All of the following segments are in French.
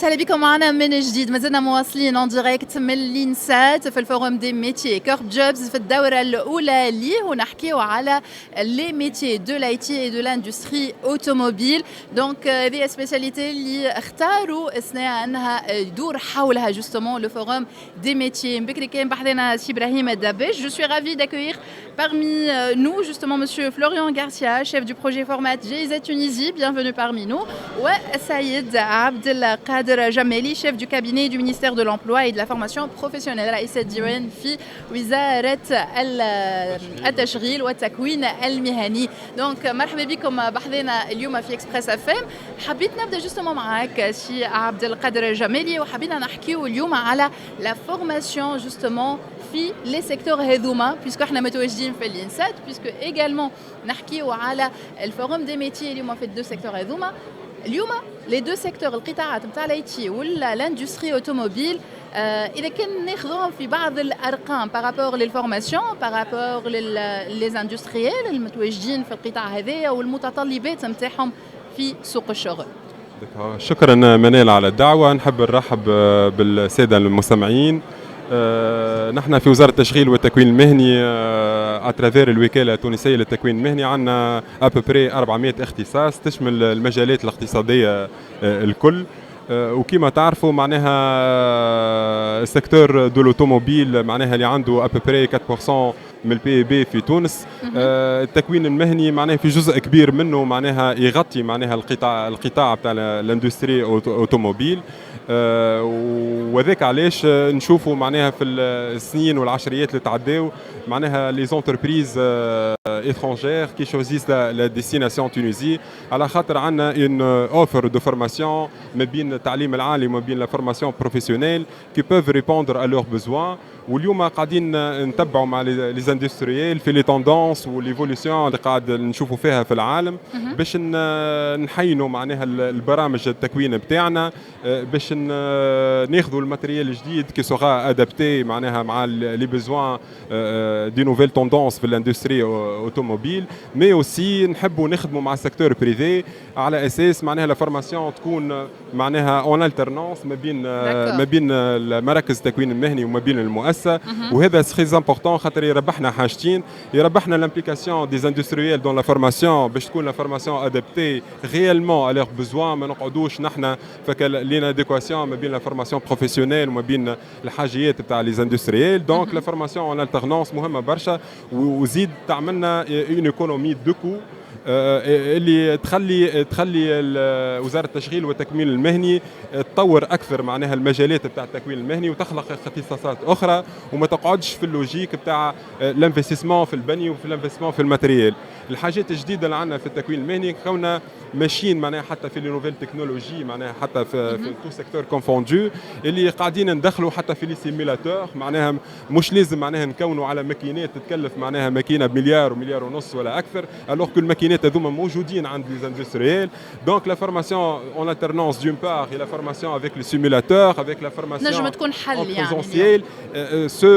اهلا بكم معنا من جديد. مازلنا مواصلين اون ديريكت من لينسات في الفوروم دي ميتيي كورب جوبز في الدوره الاولى ليه، ونحكيو على لي ميتيي دو لاي تي اي دو لاندستري اوتوموبيل. دونك هذه سبيشاليتي اللي اختاروا اثناء انها يدور حولها جوستومون لو فوروم دي ميتيي. بكري كان بحثنا سي ابراهيم دابش. جو سوي رافي d'accueillir parmi nous justement monsieur Florian Garcia, chef du projet Format GIZ Tunisie, bienvenue parmi nous. Ouais, Saïd Abdelkader Jameli, chef du cabinet du ministère de l'Emploi et de la formation professionnelle. رئيس الديوان في وزارة التشغيل والتكوين المهني. دونك مرحبا بكم بحثنا اليوم في اكسبريس اف ام. حبيت نبدا جوستومون معاك سي عبد القادر جمالي، وحبينا نحكيو اليوم على لا فورماسيون جوستومون في لي سيكتور هذوما، بيسكو احنا متواجدين في الانسات، بيسكو ايغالمون نحكيو على الفوروم دي ميتي اليوم في الدو سيكتور هذوما. اليوم لي دو سيكتور القطاعات نتاع الاي تي ولا لاندستري اوتوموبيل، اذا كان ناخذوهم في بعض الارقام بارابور للفورماسيون بارابور لي اندستريال المتواجدين في القطاع هذايا والمتطلبات نتاعهم في سوق الشغل. شكرا منال على الدعوه. نحب نرحب بالساده المستمعين. نحن في وزارة التشغيل والتكوين المهني اترافير الوكالة التونسية للتكوين المهني عندنا ابوبري 400 اختصاص تشمل المجالات الاقتصادية الكل. وكما تعرفوا معناها السيكتور دو لوتوموبيل معناها اللي عنده ابوبري 4% من البي بي في تونس. التكوين المهني معناها في جزء كبير منه معناها يغطي معناها القطاع بتاع الاندستري اوتوموبيل. وذاك علاش نشوفوا معناها في السنين والعشريات اللي تعداو معناها لي زونتربريز étrangères qui choisissent la destination Tunisie على خاطر عندنا une offre de formation ما بين التعليم العالي وما بين la formation professionnelle qui peuvent répondre à leurs besoins. واليوم قاعدين نتبعوا مع لي زاندستريال في لي توندونس والايفوليسيون اللي قاعد نشوفوا فيها في العالم باش نحينوا معناها البرامج التكوين بتاعنا باش ناخذوا الماتريال الجديد كي سوغا ادابتي معناها مع لي بيزوان دي نوفيل توندونس في الاندستري اوتوموبيل. مي اوسي نحبوا نخدموا مع السيكتور بريفي على اساس معناها لا فورماسيون تكون معناها اون الترنانس ما بين مراكز التكوين المهني وما بين المؤسسه. وهذا سي امبورطون خاطر يربحنا حاجتين، يربحنا لامبليكاسيون دي اندستريال دون لا فورماسيون باش تكون لا فورماسيون ادابتي ريالمون على لور بوزوان، ما نقعدوش نحن فك ليناديكواسيون ما بين لا فورماسيون بروفيسيونيل وما بين الحاجيات تاع لي اندستريال. دونك لا فورماسيون اون الترنانس مهمه برشا وزيد تعملنا اون ايكونومي دو كو اللي تخلي وزاره التشغيل والتكوين المهني تطور اكثر معناها المجالات بتاع التكوين المهني وتخلق اختصاصات اخرى وما تقعدش في اللوجيك بتاع الانفستيسمون في البني وفي الانفستيسمون في الماتريال. الحاجات الجديده اللي عندنا في التكوين المهني كوننا ماشيين معناها حتى في لي نوفيل تكنولوجي معناها حتى في تو سيكتور كونفوندو اللي قاعدين ندخلوا حتى في لي سيميلاتور معناها مش لازم معناها نكونوا على ماكينات تتكلف معناها ماكينه بمليار ومليار ونص ولا اكثر، الوغ كو الماكينات هذوما موجودين عند لي اندستريال. دونك لا فورماسيون اون الترنانس دون بار اي لا فورماسيون افيك لي سيميلاتور افيك لا فورماسيون نجم تكون حل يعني سو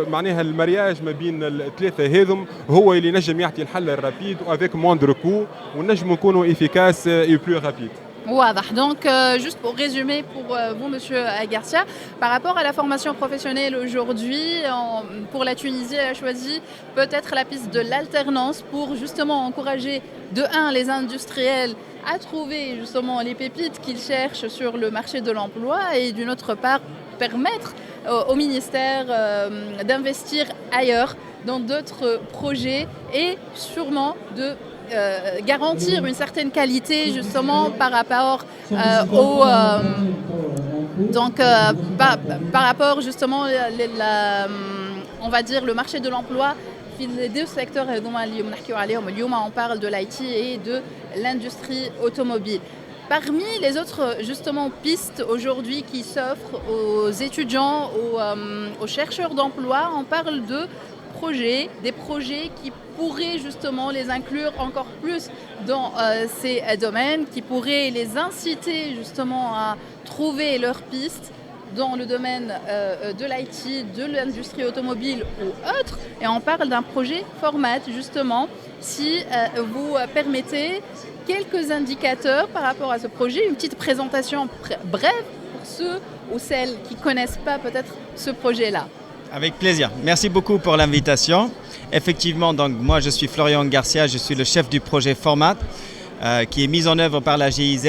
معناها المارياج ما بين الثلاثه هذم هو اللي نجم يعطي الحل الرابيد وافيك موندر كو ونجم نكونوا efficace et plus rapide. واضح. Donc, juste pour résumer pour vous, Monsieur Garcia, par rapport à la formation professionnelle aujourd'hui, pour la Tunisie, elle a choisi peut-être la piste de l'alternance pour justement encourager de un les industriels à trouver justement les pépites qu'ils cherchent sur le marché de l'emploi et d'une autre part permettre au ministère d'investir ailleurs dans d'autres projets et sûrement de garantir une certaine qualité justement par rapport par rapport justement on va dire le marché de l'emploi في les deux secteurs اللي نحكيو عليهم اليوم. On parle de l'IT et de l'industrie automobile. Parmi les autres justement pistes aujourd'hui qui s'offrent aux étudiants, aux chercheurs d'emploi, on parle de des projets qui pourraient justement les inclure encore plus dans ces domaines, qui pourraient les inciter justement à trouver leurs pistes dans le domaine de l'IT, de l'industrie automobile ou autre, et on parle d'un projet Format, justement. Si vous permettez quelques indicateurs par rapport à ce projet, une petite présentation brève pour ceux ou celles qui ne connaissent pas peut-être ce projet-là. Avec plaisir. Merci beaucoup pour l'invitation. Effectivement, donc, moi je suis Florian Garcia, je suis le chef du projet Format qui est mis en œuvre par la GIZ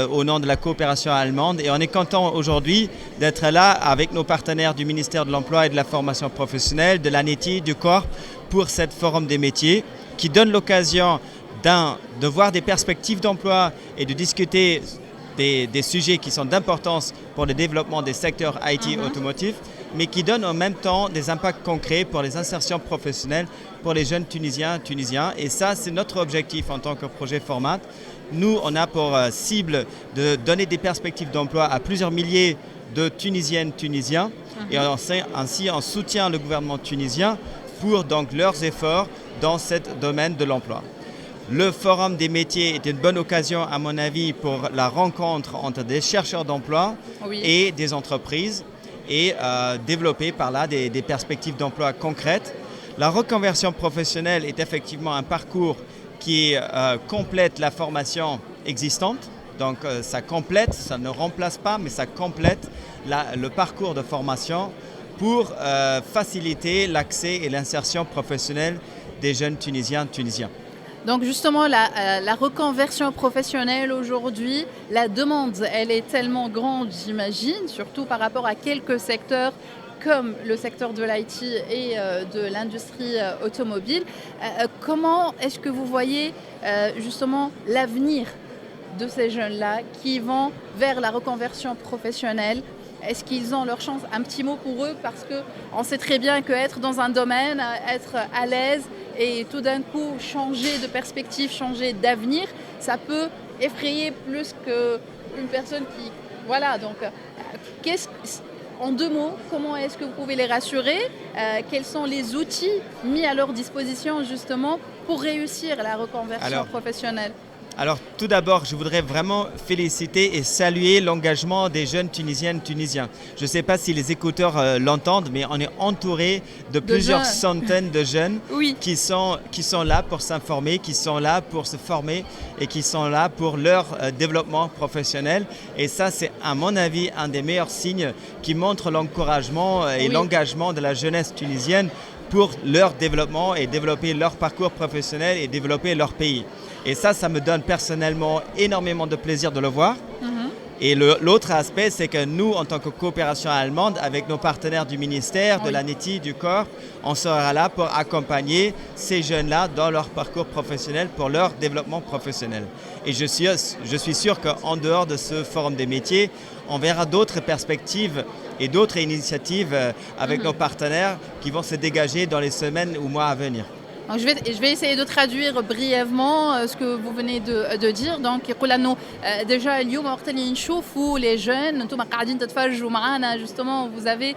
au nom de la coopération allemande. Et on est content aujourd'hui d'être là avec nos partenaires du ministère de l'Emploi et de la formation professionnelle, de l'ANETI, du Corps, pour cette forum des métiers qui donne l'occasion de voir des perspectives d'emploi et de discuter des sujets qui sont d'importance pour le développement des secteurs IT automotifs, mais qui donnent en même temps des impacts concrets pour les insertions professionnelles pour les jeunes Tunisiens. Et ça, c'est notre objectif en tant que projet Format. Nous, on a pour cible de donner des perspectives d'emploi à plusieurs milliers de Tunisiennes, Tunisiens, et ainsi on soutient le gouvernement tunisien pour donc leurs efforts dans ce domaine de l'emploi. Le Forum des métiers est une bonne occasion, à mon avis, pour la rencontre entre des chercheurs d'emploi et des entreprises et développer par là des perspectives d'emploi concrètes. La reconversion professionnelle est effectivement un parcours qui complète la formation existante. Donc ça complète, ça ne remplace pas, mais ça complète le parcours de formation pour faciliter l'accès et l'insertion professionnelle des jeunes Tunisiens. Donc justement, la reconversion professionnelle aujourd'hui, la demande, elle est tellement grande, j'imagine, surtout par rapport à quelques secteurs comme le secteur de l'IT et de l'industrie automobile. Comment est-ce que vous voyez justement l'avenir de ces jeunes-là qui vont vers la reconversion professionnelle? Est-ce qu'ils ont leur chance? Un petit mot pour eux, parce qu'on sait très bien qu'être dans un domaine, être à l'aise et tout d'un coup changer de perspective, changer d'avenir, ça peut effrayer plus qu'une personne qui... Voilà, donc en 2 mots, comment est-ce que vous pouvez les rassurer? Quels sont les outils mis à leur disposition justement pour réussir la reconversion professionnelle? Alors tout d'abord, je voudrais vraiment féliciter et saluer l'engagement des jeunes Tunisiennes, Tunisiens. Je ne sais pas si les écouteurs l'entendent, mais on est entouré de plusieurs centaines de jeunes qui sont là pour s'informer, qui sont là pour se former et qui sont là pour leur développement professionnel. Et ça, c'est à mon avis un des meilleurs signes qui montre l'encouragement et l'engagement de la jeunesse tunisienne pour leur développement et développer leur parcours professionnel et développer leur pays. Et ça me donne personnellement énormément de plaisir de le voir. Et l'autre aspect, c'est que nous, en tant que coopération allemande, avec nos partenaires du ministère, de l'ANETI, du Corps, on sera là pour accompagner ces jeunes-là dans leur parcours professionnel, pour leur développement professionnel. Et je suis sûr qu'en dehors de ce forum des métiers, on verra d'autres perspectives et d'autres initiatives avec nos partenaires qui vont se dégager dans les semaines ou mois à venir. Donc je vais essayer de traduire brièvement ce que vous venez de dire. Donc يقول انه déjà اليوم وقت اللي نشوفوا les jeunes انتم قاعدين تتفرجوا معنا justement vous avez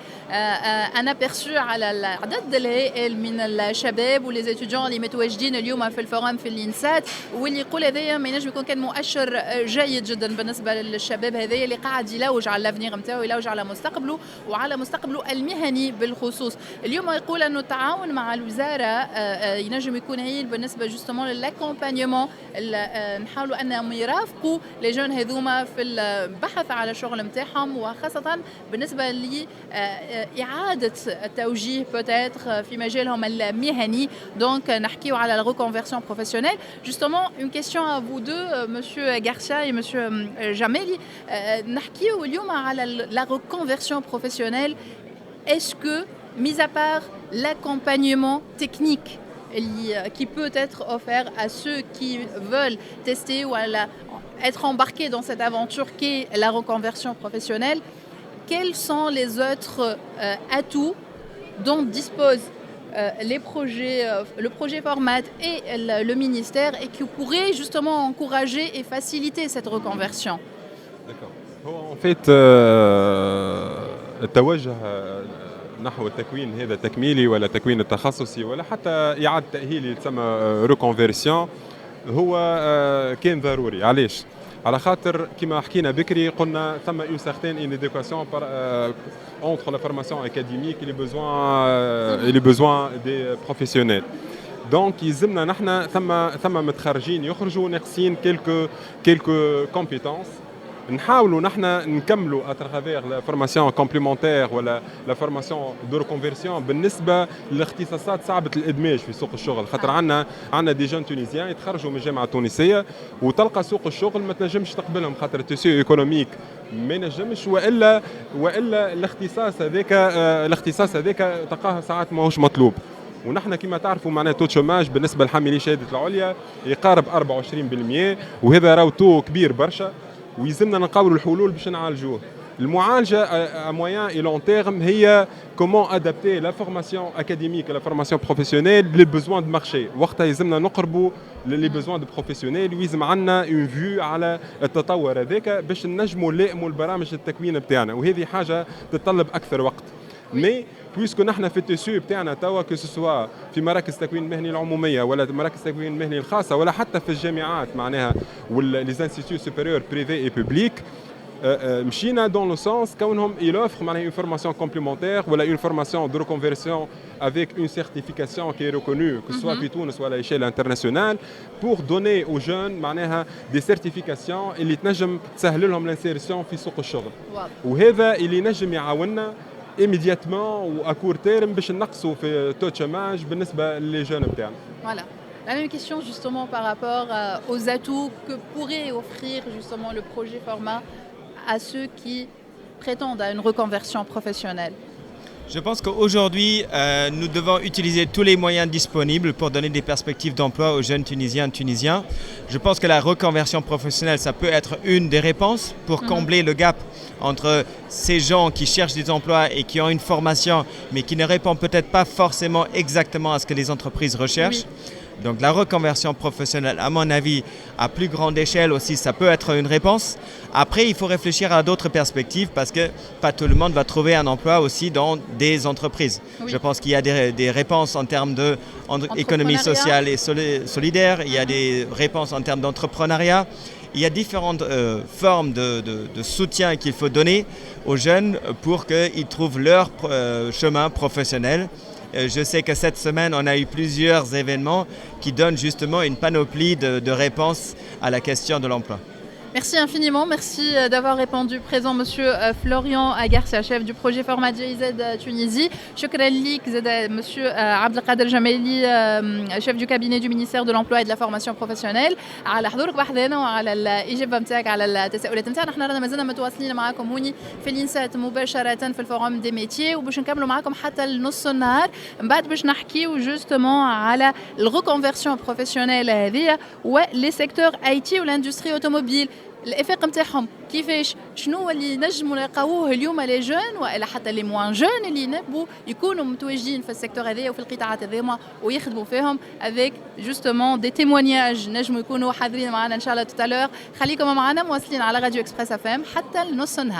un aperçu على العدد الهائل من الشباب ولي étudiants اللي متواجدين اليوم في الفورم في الانسات، واللي يقول هذايا ما ينجم يكون كان مؤشر جيد جدا بالنسبه للشباب هذايا اللي قاعد يلوج على الافنيغ نتاعو، يلوج على مستقبله وعلى مستقبله المهني بالخصوص. اليوم يقول انه التعاون مع الوزاره ينجم يكون هي بالنسبه جوستومون للاكومبانيومون، نحاولوا انهم يرافقوا لي جون هذوما في البحث على شغل نتاعهم، وخاصه بالنسبه لاعاده التوجيه بوتيتر في مجالهم المهني. دونك نحكيو على la reconversion professionnelle. Justement, une question à vous deux, monsieur Garcia et monsieur Jameli. نحكيو اليوم على la reconversion professionnelle. Est-ce que, mis à part l'accompagnement technique qui peut être offert à ceux qui veulent tester ou être embarqués dans cette aventure qu'est la reconversion professionnelle, quels sont les autres atouts dont disposent le projet Format et le ministère, et qui pourraient justement encourager et faciliter cette reconversion? D'accord. En fait, التوجه نحو التكوين هذا التكميلي ولا التكوين التخصصي ولا حتى إعادة تأهيلي تسمى ريكونفيرسيون هو كان ضروري. علاش على خاطر كما حكينا بكري قلنا ثم une certaine inadéquation entre la formation académique et les besoins des professionnels. دونك يلزمنا نحن ثم متخرجين يخرجوا ناقصين كيلكو كومبيتونس نحاولوا نحن نكملوا اترافير لا فورماسيون كومبليمونتير ولا لا فورماسيون دو ريكونفيرسيون بالنسبه للاختصاصات صعبه الادماج في سوق الشغل خاطر عندنا دي جون تونيزيان يتخرجوا من الجامعه التونسيه وتلقى سوق الشغل ما تنجمش تقبلهم خاطر التيسيو ايكونوميك ما نجمش والا الاختصاص هذاك تلقاه ساعات ماهوش مطلوب ونحن كما تعرفوا معناها تو شوماج بالنسبه لحاملي شهاده العليا يقارب 24% وهذا راهو تو كبير برشا ويلزمنا نقاولوا الحلول باش نعالجوه. المعالجه à moyen et long terme هي comment adapter la formation académique et la formation professionnelle les besoins de marché. وقتها يلزمنا نقربوا les besoins de professionnels ويلزم عندنا une vue على التطور هذاك باش نجموا نلائموا البرامج التكوين نتاعنا وهذه حاجه تتطلب اكثر وقت. مي بويسكو نحن في التيسيو بتاعنا توا كو سوا في مراكز التكوين المهني العموميه ولا مراكز التكوين المهني الخاصه ولا حتى في الجامعات معناها ولا لي انستيتيو سوبيريور بريفي اي بوبليك مشينا دون لو سونس كونهم il offre معناها une formation complémentaire ولا une formation de reconversion avec une certification qui est reconnue que ce soit في تونس ولا à l'échelle internationale pour donner aux jeunes معناها des certifications اللي تنجم تسهل لهم الانسيرسيون في سوق الشغل وهذا اللي نجم يعاوننا immédiatement ou à court terme باش نقصوا في التو شوماج بالنسبه لي جون بتاعنا. Voilà. La même question justement par rapport aux atouts que pourrait offrir justement le projet Format à ceux qui prétendent à une reconversion professionnelle. Je pense qu'aujourd'hui, nous devons utiliser tous les moyens disponibles pour donner des perspectives d'emploi aux jeunes Tunisiens. Je pense que la reconversion professionnelle, ça peut être une des réponses pour combler le gap entre ces gens qui cherchent des emplois et qui ont une formation, mais qui ne répondent peut-être pas forcément exactement à ce que les entreprises recherchent. Oui. Donc la reconversion professionnelle, à mon avis, à plus grande échelle aussi, ça peut être une réponse. Après, il faut réfléchir à d'autres perspectives parce que pas tout le monde va trouver un emploi aussi dans des entreprises. Oui. Je pense qu'il y a des réponses en termes d'économie sociale et solidaire, il y a des réponses en termes d'entrepreneuriat. Il y a différentes formes de soutien qu'il faut donner aux jeunes pour qu'ils trouvent leur chemin professionnel. Je sais que cette semaine, on a eu plusieurs événements qui donnent justement une panoplie de réponses à la question de l'emploi. Merci infiniment, merci d'avoir répondu présent Monsieur Florian Agarcia, chef du projet Format GIZ Tunisie. شكرا ليك زاد Monsieur عبد القادر جمالي, chef du cabinet du ministère de l'Emploi et de la Formation professionnelle على حضورك بحثنا وعلى الإجابة نتاعك على التساؤلات نتاعنا. احنا رانا مازلنا متواصلين معاكم هوني في الإنسات مباشرة في الفورم دي ميتيي وباش نكملوا معاكم حتى لنص النهار من بعد باش نحكيو جوستومون على الريكونفيرسيون بروفيسيونيل هذه ولي سيكتور اي تي والاندستري اوتوموبيل الافاق نتاعهم كيفاش شنو اللي نجموا نلقاوه اليوم لي جون والا حتى لي موان جون اللي ينبوا يكونوا متواجدين في السيكتور هذايا وفي القطاعات هذوما ويخدموا فيهم avec justement des témoignages نجموا يكونوا حاضرين معنا ان شاء الله توتالور. خليكم معنا مواصلين على راديو اكسبريس اف ام حتى لنص النهار.